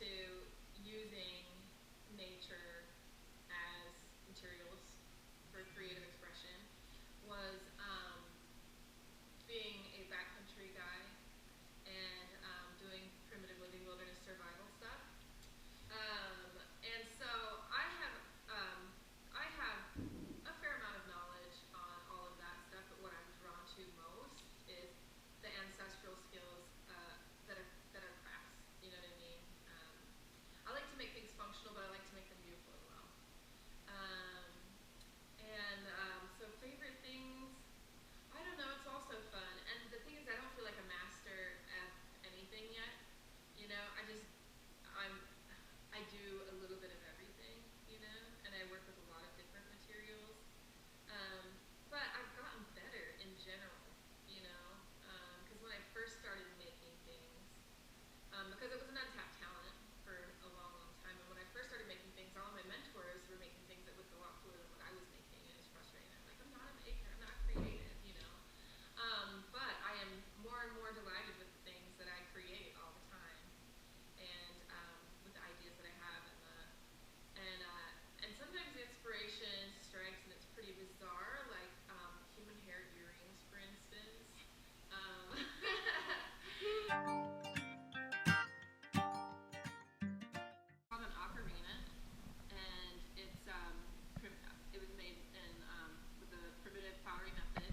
to using nature as materials for creative expression was being a backcountry guy and doing primitive living wilderness survival stuff. And so I have a fair amount of knowledge on all of that stuff, but what I'm drawn to most is the ancestral skills that are crafts. You know what I mean? I like to make things functional, but I like to make them beautiful as well. So favorite things, I don't know, it's also fun. And the thing is, I don't feel like a master at anything yet. You know, I do a little bit of everything, you know, and I work with a lot of different materials. But I've gotten better in general, you know, because when I first started making things, because it was an untapped talent for a long, long time, and when I first started making things, all of my mentors were making things that looked a lot cooler than what I was making, and it was frustrating. I'm like, I'm not a maker, I'm not creative, you know. But I am more and more delighted with the things that I create all the time, and with the ideas that I have, and sometimes the inspiration strikes and it's pretty bizarre, like human hair earrings, for instance. Called an ocarina, and it was made in with the primitive pottery method.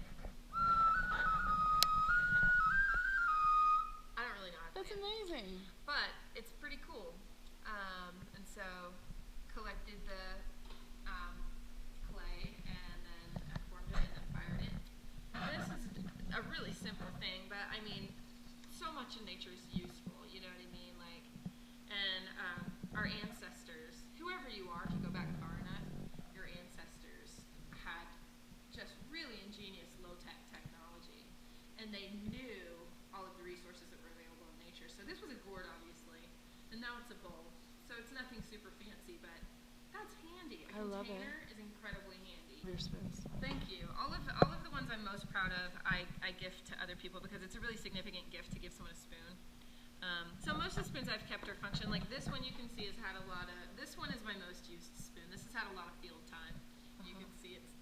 I don't really know how to That's amazing. but it's pretty cool. And so collected the clay and then formed it and then fired it. This is a really simple thing, but I mean, so much in nature is useful, you know what I mean? Like, and our ancestors, whoever you are, if you go back far enough, your ancestors had just really ingenious low-tech technology, and they knew all of the resources that were available in nature. So this was a gourd, obviously, and now it's a bowl. So it's nothing super fancy, but that's handy. A container is incredibly handy. Your spoons. Thank you. All of the ones I'm most proud of, I gift to other people because it's a really significant gift to give someone a spoon. So most of the spoons I've kept are function. Like this one you can see has had a lot of, this one is my most used spoon. This has had a lot of field time. You can see it's,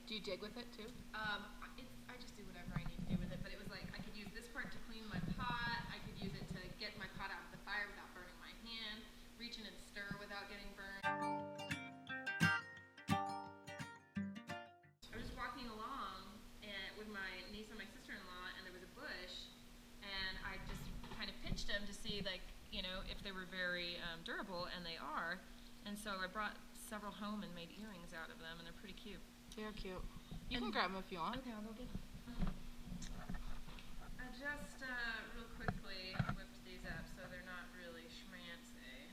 Do you dig with it too? I just do whatever I need to do with it, but it was like I could use this part to clean my pot, I could use it to get my pot out of the fire without burning my hand, reach in and stir without getting burned. I was just walking along with my niece and my sister-in-law, and there was a bush, and I just kind of pinched them to see, like, you know, if they were very durable, and they are. And so I brought several home and made earrings out of them, and they're pretty cute. They're cute. You can grab them if you want. Okay, I'll go get them. I just real quickly whipped these up so they're not really schmancy,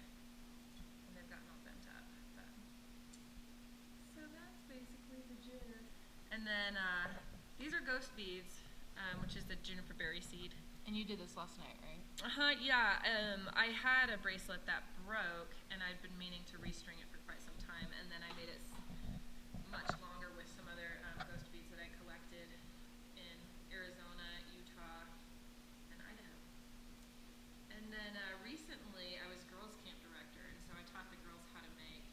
and they've gotten all bent up. But. So that's basically the gist. And then these are ghost beads, which is the juniper berry seed. And you did this last night, right? Yeah. I had a bracelet that broke, and I'd been meaning to restring it for quite some time, and then I made it much longer with some other ghost beads that I collected in Arizona, Utah, and Idaho. And then recently I was girls' camp director, and so I taught the girls how to make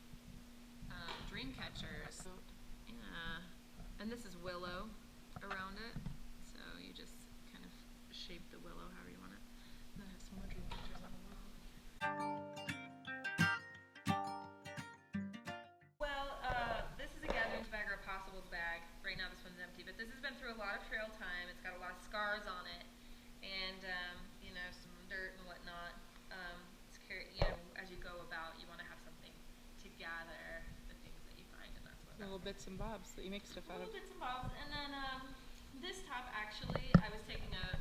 dream catchers. Yeah. And this is willow around it, so you just kind of shape the willow however you want it. And then I have some more dream catchers on the wall. This is a Gatherings bag or a Possibles bag. Right now this one's empty, but this has been through a lot of trail time. It's got a lot of scars on it, and you know, some dirt and whatnot. You know, as you go about, you want to have something to gather the things that you find, and that's what. Little bits and bobs that you make stuff out of. Little bits and bobs, and then this top actually, I was taking a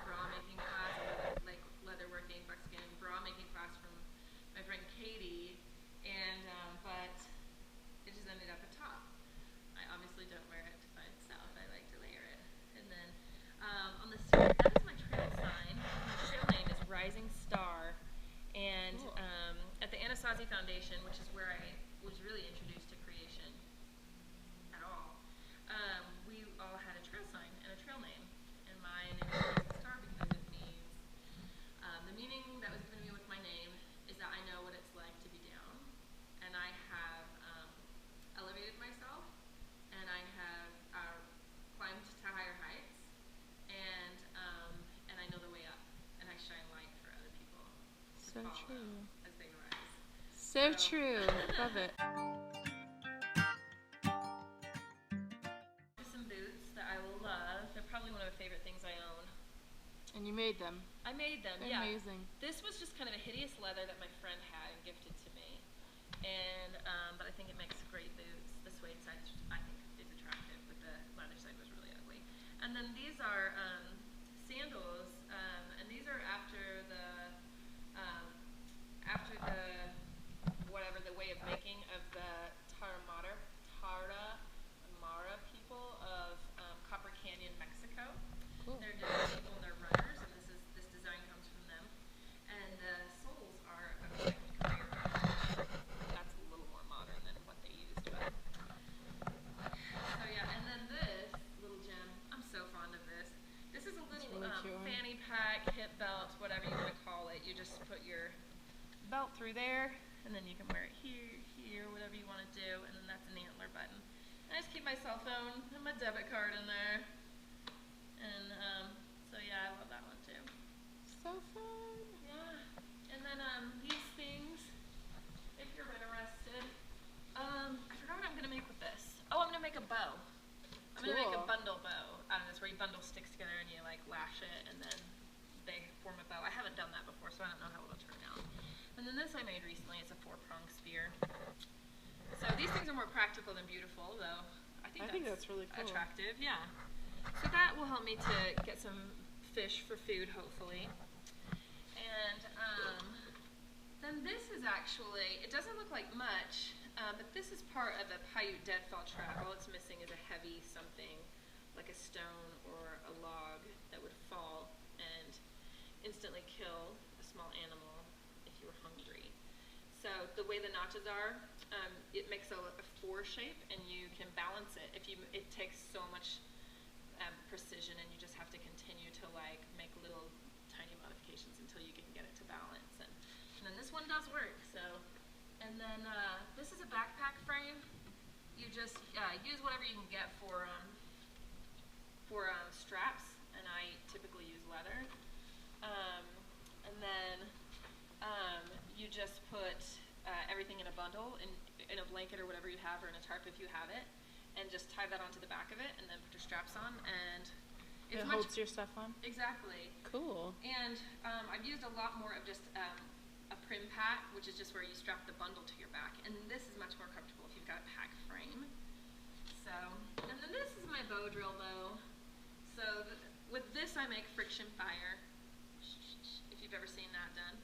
bra making class, like leatherworking, buckskin bra making class from my friend Katie, and but it just ended up a top. I obviously don't wear it by itself. I like to layer it. And then on the side, that is my trail sign. My trail name is Rising Star. And cool. At the Anasazi Foundation, which is where I was really introduced to creation at all, we all had a trail sign and a trail name. And mine is Rising Star because it means, the meaning that was given to me with my name is that as they rise. So true. Love it. Some boots that I love. They're probably one of the favorite things I own. And you made them. I made them, They're yeah. amazing. This was just kind of a hideous leather that my friend had and gifted to me. And, but I think it makes great boots. The suede side, I think, is attractive, but the leather side was really ugly. And then these are sandals, and these are after the whatever the way of making of the Tarahumara people of Copper Canyon, Mexico. Cool. They're different people and they're runners, and this design comes from them. And the soles are a recycled career. That's a little more modern than what they used, but so yeah. And then this little gem, I'm so fond of this. This is a little really fanny pack, hip belt, whatever you want to call it. You just put your belt through there, and then you can wear it here, whatever you want to do, and then that's an antler button. And I just keep my cell phone and my debit card in there, and so yeah, I love that one too. So fun. Yeah, and then these things, if you're interested, I forgot what I'm gonna make with this. Oh, I'm gonna make a bow. I'm gonna make a bundle bow out of this, where you bundle sticks together and you like lash it, and then they form a bow. I haven't done that before, so I don't know how it'll turn out. And then this I made recently. It's a 4-prong spear. So these things are more practical than beautiful, though. I think that's really cool. attractive. Yeah. So that will help me to get some fish for food, hopefully. And then this is actually, it doesn't look like much, but this is part of a Paiute deadfall trap. All it's missing is a heavy something, like a stone or a log that would fall and instantly kill a small animal if you were hungry. So the way the notches are, it makes a 4 shape, and you can balance it. It takes so much precision, and you just have to continue to like make little tiny modifications until you can get it to balance. And then this one does work. So, and then this is a backpack frame. You just use whatever you can get for straps, and I typically use leather. And then you just put everything in a bundle, in a blanket or whatever you have, or in a tarp if you have it, and just tie that onto the back of it, and then put your straps on, and it holds your stuff on? Exactly. Cool. And I've used a lot more of just a prim pack, which is just where you strap the bundle to your back, and this is much more comfortable if you've got a pack frame. So, and then this is my bow drill bow. So with this I make friction fire, if you've ever seen that done.